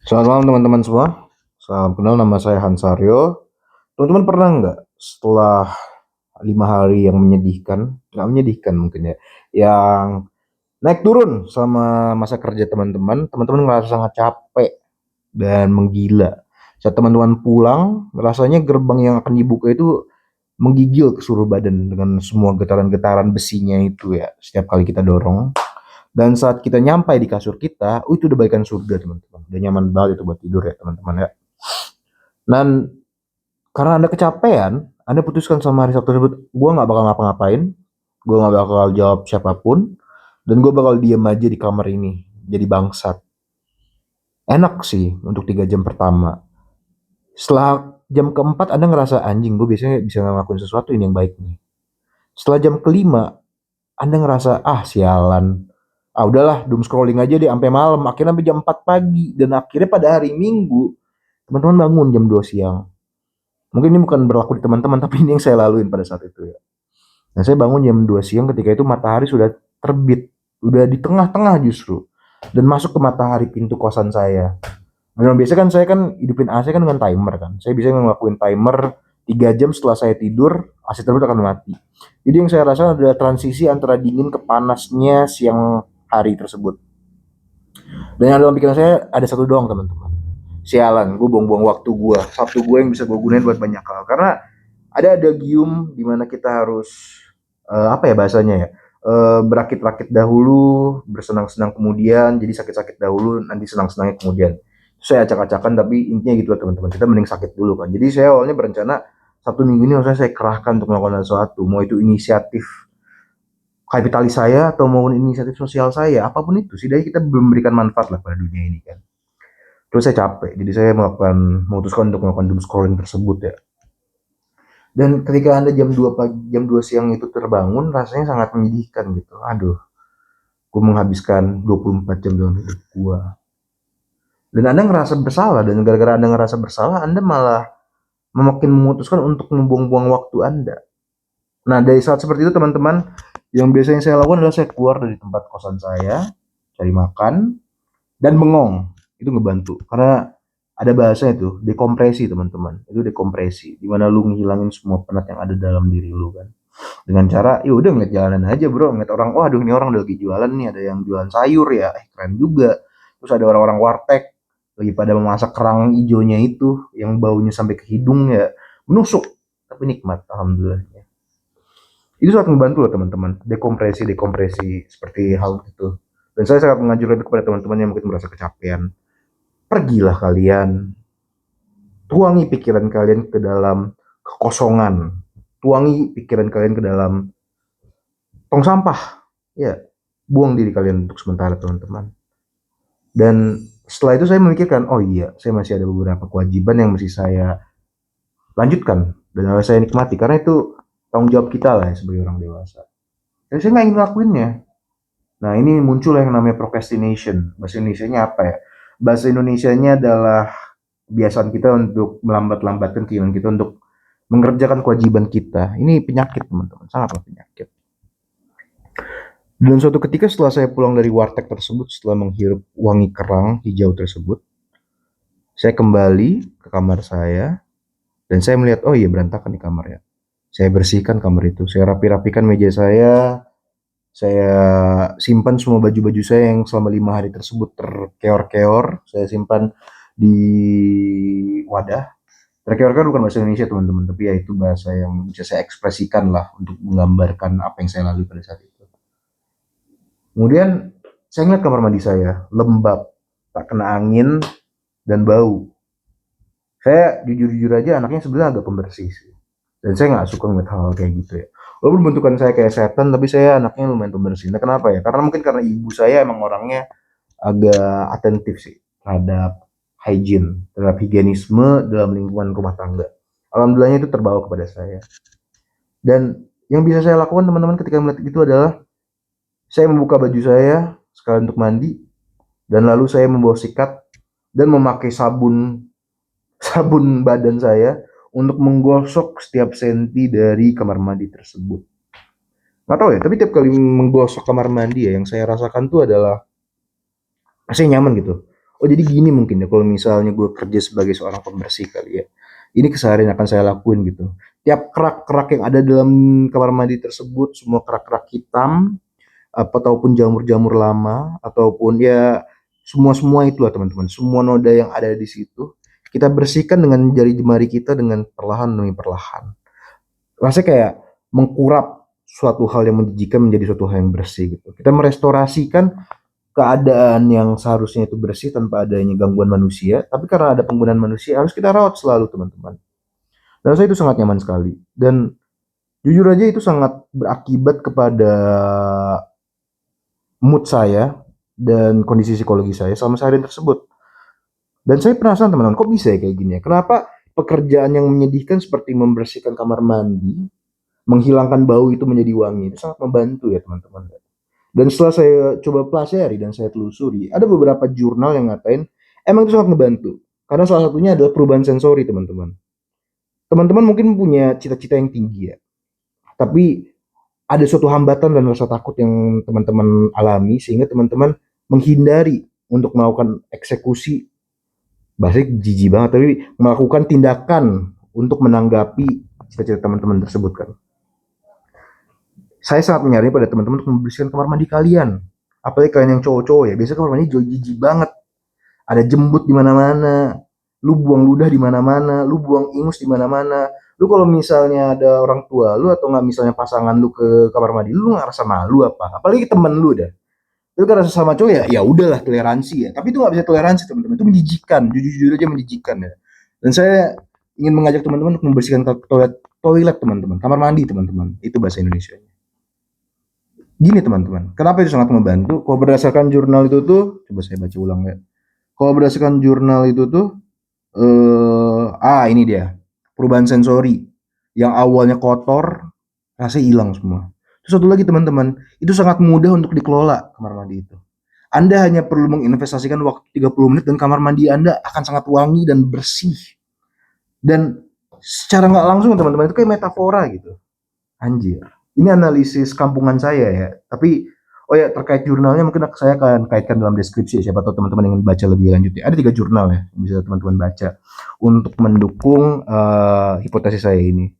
Selamat malam teman-teman semua. Salam kenal, nama saya Hansario. Teman-teman pernah nggak setelah 5 hari yang menyedihkan, nggak menyedihkan mungkin ya, yang naik turun sama masa kerja teman-teman, teman-teman ngerasa sangat capek dan menggila. Saat teman-teman pulang, rasanya gerbang yang akan dibuka itu menggigil ke seluruh badan dengan semua getaran-getaran besinya itu ya, setiap kali kita dorong. Dan saat kita nyampai di kasur kita, itu udah baikan surga teman-teman. Udah nyaman banget itu buat tidur ya teman-teman ya. Dan karena Anda kecapean, Anda putuskan sama hari Sabtu tersebut, gue nggak bakal ngapa-ngapain, gue nggak bakal jawab siapapun, dan gue bakal diem aja di kamar ini, jadi bangsat. Enak sih untuk 3 jam pertama. Setelah jam keempat, Anda ngerasa anjing, gue biasanya bisa ngelakuin sesuatu ini yang baik nih. Setelah jam kelima, Anda ngerasa, ah sialan, ah udahlah, doom scrolling aja deh sampai malam, akhirnya sampai jam 4 pagi, dan akhirnya pada hari Minggu, teman-teman bangun jam 2 siang. Mungkin ini bukan berlaku di teman-teman, tapi ini yang saya laluin pada saat itu ya. Nah, saya bangun jam 2 siang ketika itu matahari sudah terbit, udah di tengah-tengah justru, dan masuk ke matahari pintu kosan saya. Nah, biasanya kan saya kan hidupin AC kan dengan timer kan. Saya bisa ngelakuin timer 3 jam setelah saya tidur, AC tersebut akan mati. Jadi yang saya rasa adalah transisi antara dingin ke panasnya siang hari tersebut. Dan yang dalam pikiran saya ada satu doang teman-teman. Sialan, gue buang-buang waktu gue, Sabtu gue yang bisa gue gunain buat banyak hal. Karena ada adagium di mana kita harus apa ya bahasanya ya, berakit-rakit dahulu, bersenang-senang kemudian, jadi sakit-sakit dahulu, nanti senang-senangnya kemudian. Saya acak-acakan tapi intinya gitu lah teman-teman, kita mending sakit dulu kan. Jadi saya awalnya berencana Sabtu Minggu ini harusnya saya kerahkan untuk melakukan sesuatu, mau itu inisiatif kapitalis saya atau mau inisiatif sosial saya, apapun itu, setidaknya kita memberikan manfaat lah pada dunia ini kan. Terus saya capek, jadi saya memutuskan untuk melakukan doom scrolling tersebut ya. Dan ketika Anda jam 2 pagi, jam 2 siang itu terbangun, rasanya sangat menyedihkan gitu. Aduh, gue menghabiskan 24 jam dalam hidup gue. Dan Anda ngerasa bersalah, dan gara-gara Anda ngerasa bersalah, Anda malah makin memutuskan untuk membuang-buang waktu Anda. Nah, dari saat seperti itu teman-teman, yang biasanya saya lakukan adalah saya keluar dari tempat kosan saya, cari makan, dan bengong. Itu ngebantu. Karena ada bahasa itu, dekompresi teman-teman. Itu dekompresi. Dimana lu ngilangin semua penat yang ada dalam diri lu kan. Dengan cara ya udah ngeliat jalanan aja bro, ngeliat orang, oh aduh ini orang udah lagi jualan nih, ada yang jualan sayur ya, keren juga. Terus ada orang-orang warteg lagi pada memasak kerang hijaunya itu yang baunya sampai ke hidung ya, menusuk tapi nikmat alhamdulillah. Itu sangat membantu loh teman-teman, dekompresi dekompresi seperti hal itu. Dan saya sangat menganjurkan itu kepada teman-teman yang mungkin merasa kecapean, pergilah kalian, tuangi pikiran kalian ke dalam kekosongan, tuangi pikiran kalian ke dalam tong sampah, ya, buang diri kalian untuk sementara teman-teman. Dan setelah itu saya memikirkan, oh iya, saya masih ada beberapa kewajiban yang mesti saya lanjutkan dan harus saya nikmati karena itu tanggung jawab kita lah ya sebagai orang dewasa. Dan saya nggak ingin lakuinnya. Nah ini muncul yang namanya procrastination. Bahasa Indonesia-nya apa ya? Bahasa Indonesia-nya adalah kebiasaan kita untuk melambat-lambatkan keinginan kita untuk mengerjakan kewajiban kita. Ini penyakit teman-teman, sangatlah penyakit. Dan suatu ketika setelah saya pulang dari warteg tersebut, setelah menghirup wangi kerang hijau tersebut, saya kembali ke kamar saya dan saya melihat, oh iya berantakan di kamar ya. Saya bersihkan kamar itu, saya rapi-rapikan meja saya simpan semua baju-baju saya yang selama 5 hari tersebut terkeor-keor, saya simpan di wadah. Terkeor kan bukan bahasa Indonesia teman-teman, tapi ya itu bahasa yang bisa saya ekspresikan lah untuk menggambarkan apa yang saya lalui pada saat itu. Kemudian saya ngeliat kamar mandi saya, lembab, tak kena angin, dan bau. Saya jujur-jujur aja anaknya sebenarnya agak pembersih sih. Dan saya nggak suka ngeliat hal-hal kayak gitu ya. Walaupun bentukan saya kayak setan, tapi saya anaknya lumayan pembersih. Nah kenapa ya? Karena mungkin karena ibu saya emang orangnya agak atentif sih terhadap hygiene, terhadap higienisme dalam lingkungan rumah tangga. Alhamdulillahnya itu terbawa kepada saya. Dan yang bisa saya lakukan teman-teman ketika melihat itu adalah saya membuka baju saya sekali untuk mandi, dan lalu saya membawa sikat dan memakai sabun badan saya untuk menggosok setiap senti dari kamar mandi tersebut. Nggak tahu ya, tapi tiap kali menggosok kamar mandi ya, yang saya rasakan tuh adalah rasanya nyaman gitu. oh jadi gini mungkin ya kalau misalnya gue kerja sebagai seorang pembersih kali ya. Ini keseharian akan saya lakuin gitu. Tiap kerak-kerak yang ada dalam kamar mandi tersebut, semua kerak-kerak hitam, apa ataupun jamur-jamur lama, ataupun ya semua-semua itulah teman-teman. Semua noda yang ada di situ, kita bersihkan dengan jari jemari kita dengan perlahan demi perlahan. Rasanya kayak mengkurap suatu hal yang menjijikan menjadi suatu hal yang bersih gitu. Kita merestorasikan keadaan yang seharusnya itu bersih tanpa adanya gangguan manusia, tapi karena ada penggunaan manusia harus kita rawat selalu teman-teman. Dan saya itu sangat nyaman sekali. Dan jujur aja itu sangat berakibat kepada mood saya dan kondisi psikologi saya selama seharian tersebut. Dan saya penasaran teman-teman, kok bisa ya kayak gini ya? Kenapa pekerjaan yang menyedihkan seperti membersihkan kamar mandi, menghilangkan bau itu menjadi wangi, itu sangat membantu ya teman-teman. Dan setelah saya coba pelajari dan saya telusuri, ada beberapa jurnal yang ngatain emang itu sangat ngebantu. Karena salah satunya adalah perubahan sensori, teman-teman. Teman-teman mungkin punya cita-cita yang tinggi ya, tapi ada suatu hambatan dan rasa takut yang teman-teman alami sehingga teman-teman menghindari untuk melakukan eksekusi, bahasa jijik banget, tapi melakukan tindakan untuk menanggapi cita-cita teman-teman tersebut kan. Saya sangat menyarankan pada teman-teman untuk membersihkan kamar mandi kalian. Apalagi kalian yang cowok-cowok ya, biasanya kamar mandi jijik banget. Ada jembut di mana-mana, lu buang ludah di mana-mana, lu buang ingus di mana-mana. Lu kalau misalnya ada orang tua lu atau nggak misalnya pasangan lu ke kamar mandi, lu nggak rasa malu apa? Apalagi temen lu dah. Lu kan rasa sama cowok ya, ya udahlah toleransi ya. Tapi itu nggak bisa toleransi teman-teman. Itu menjijikan, jujur-jujur aja menjijikan ya. Dan saya ingin mengajak teman-teman untuk membersihkan toilet teman-teman, kamar mandi teman-teman. Itu bahasa Indonesia. Gini teman-teman, kenapa itu sangat membantu? Kalau berdasarkan jurnal itu tuh, coba saya baca ulang ya. Kalau berdasarkan jurnal itu tuh, ini dia, perubahan sensori yang awalnya kotor, rasanya hilang semua. Terus satu lagi teman-teman, itu sangat mudah untuk dikelola kamar mandi itu. Anda hanya perlu menginvestasikan waktu 30 menit dan kamar mandi Anda akan sangat wangi dan bersih. Dan secara nggak langsung teman-teman itu kayak metafora gitu. Anjir. Ini analisis kampungan saya ya. Tapi oh ya terkait jurnalnya mungkin saya akan kaitkan dalam deskripsi ya. Siapa tahu teman-teman ingin baca lebih lanjut ya. Ada 3 jurnal ya yang bisa teman-teman baca untuk mendukung hipotesis saya ini.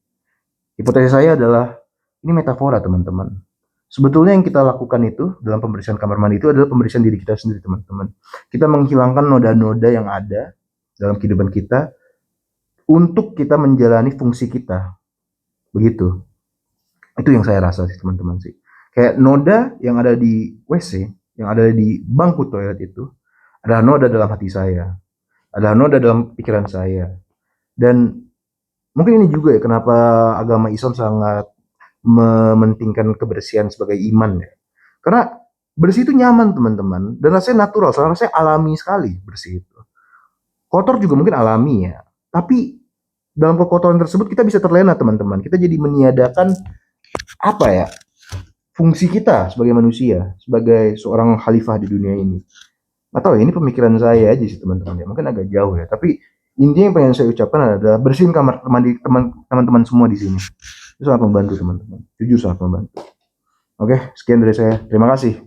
Hipotesis saya adalah ini metafora teman-teman. Sebetulnya yang kita lakukan itu dalam pembersihan kamar mandi itu adalah pembersihan diri kita sendiri teman-teman. Kita menghilangkan noda-noda yang ada dalam kehidupan kita untuk kita menjalani fungsi kita. Begitu. Itu yang saya rasa sih teman-teman sih. Kayak noda yang ada di WC, yang ada di bangku toilet itu, adalah noda dalam hati saya, adalah noda dalam pikiran saya. Dan mungkin ini juga ya kenapa agama Islam sangat mementingkan kebersihan sebagai iman ya. Karena bersih itu nyaman teman-teman, dan rasanya natural, rasanya alami sekali bersih itu. Kotor juga mungkin alami ya, tapi dalam kekotoran tersebut kita bisa terlena teman-teman. Kita jadi meniadakan apa ya, fungsi kita sebagai manusia, sebagai seorang khalifah di dunia ini. Atau ya, ini pemikiran saya aja sih teman-teman ya, mungkin agak jauh ya, tapi intinya yang pengen saya ucapkan adalah bersihin kamar mandi teman-teman semua di sini. Itu sangat membantu teman-teman, jujur sangat membantu. Oke, sekian dari saya, terima kasih.